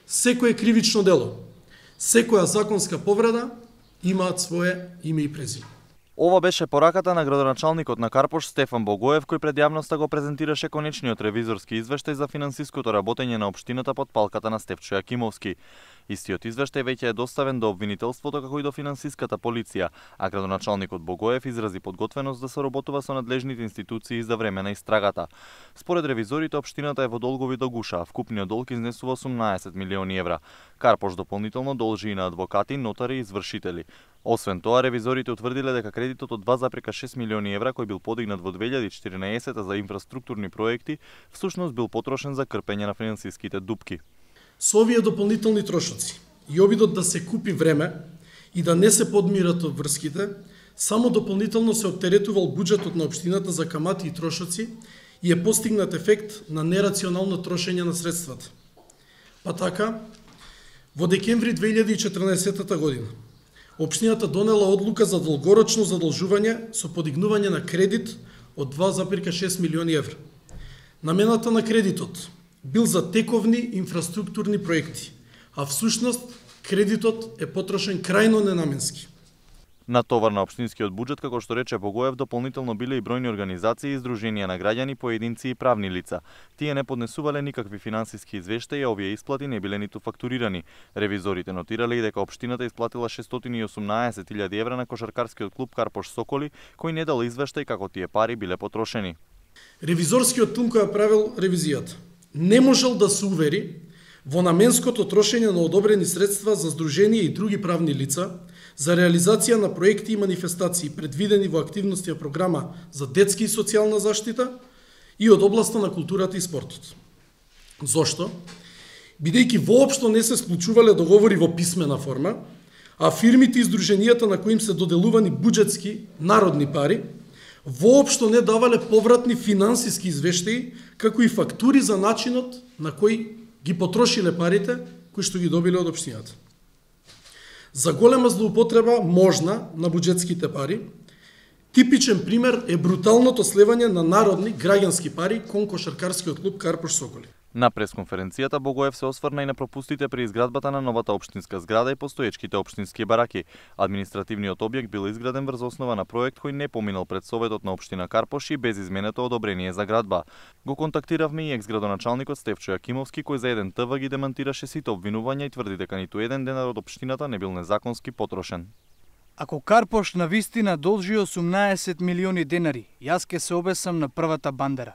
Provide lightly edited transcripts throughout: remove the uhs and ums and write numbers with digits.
секое кривично дело, секоја законска повреда имаат свое име и презиме. Ова беше пораката на градоначалникот на Карпош Стефан Богоев, кој пред јавноста го презентираше конечниот ревизорски извештај за финансиското работење на општината под палката на Стефчо Јакимовски. Истиот извештај веќе е доставен до обвинителството како и до финансиската полиција, а градоначалникот Богоев изрази подготвеност да соработува со надлежните институции за време на истрагата. Според ревизорите, општината е во долгови до гуша, а вкупниот долг изнесува 18 милиони евра. Карпош дополнително должи и на адвокати, нотари и извршители. Освен тоа, ревизорите утврдиле дека кредитот од 2,6 милиони евра кој бил подигнат во 2014 за инфраструктурни проекти, всушност бил потрошен за крпење на финансиските дупки. Со овие дополнителни трошоци и обидот да се купи време и да не се подмират обврските, само дополнително се оптеретувал буџетот на општината за камати и трошоци и е постигнат ефект на нерационално трошење на средствата. Па така, во декември 2014 година, општината донела одлука за долгорочно задолжување со подигнување на кредит од 2,6 милиони евра. Намената на кредитот бил за тековни инфраструктурни проекти, а всушност кредитот е потрошен крајно ненаменски. На товар на општинскиот буџет, како што рече Богоев, дополнително биле и бројни организации и издруженија на граѓани, поединци и правни лица. Тие не поднесувале никакви финансиски извештаи, а овие исплати не биле ниту фактурирани. Ревизорите нотирале и дека општината исплатила 618.000 евра на кошаркарскиот клуб Карпош Соколи, кој не дал извештај како тие пари биле потрошени. Ревизорскиот тим кој ја правил ревизијата не можел да се увери во наменското трошење на одобрени средства за здруженија и други правни лица за реализација на проекти и манифестации предвидени во активностија програма за детски и социјална заштита и од областа на културата и спортот. Зошто? Бидејќи воопшто не се склучувале договори во писмена форма, а фирмите и здруженијата на кои им се доделувани буџетски народни пари воопшто не давале повратни финансиски извештаи, како и фактури за начинот на кој ги потрошиле парите кои што ги добиле од општината. За голема злоупотреба можна на буџетските пари, типичен пример е бруталното слевање на народни граѓански пари кон кошаркарскиот клуб Карпош Соколи. На пресконференцијата Богоев се осврна и на пропустите при изградбата на новата општинска зграда и постоечките општински бараки. Административниот објект бил изграден врз основа на проект кој не поминал пред Советот на општина Карпош и без изменето одобрение за градба. Го контактиравме и екс-градоначалникот Стефчо Јакимовски, кој за еден ТВ ги демантираше сите обвинувања и тврди дека ниту еден денар од општината не бил незаконски потрошен. Ако Карпош навистина должи 18 милиони денари, јас ке се обесам на првата бандера.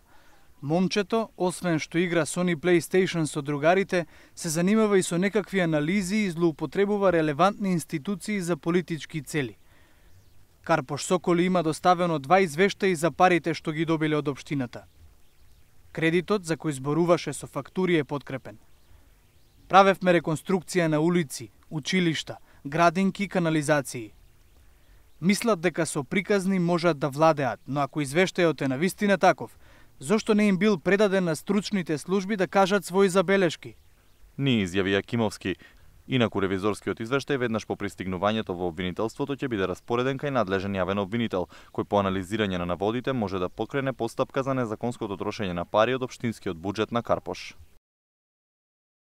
Момчето, освен што игра Sony PlayStation со другарите, се занимава и со некакви анализи и злоупотребува релевантни институции за политички цели. Карпош Соколи има доставено 2 извештаи за парите што ги добиле од општината. Кредитот за кој зборуваше со фактури е подкрепен. Правевме реконструкција на улици, училишта, градинки и канализации. Мислат дека со приказни можат да владеат, но ако извештајот е навистина таков, зошто не им бил предаден на стручните служби да кажат своји забелешки? Ни изјави Јакимовски. Инаку ревизорскиот извештај веднаш по пристигнувањето во обвинителството ќе биде распореден кај надлежен јавен обвинител, кој по анализирање на наводите може да покрене постапка за незаконското трошење на пари од општинскиот буџет на Карпош.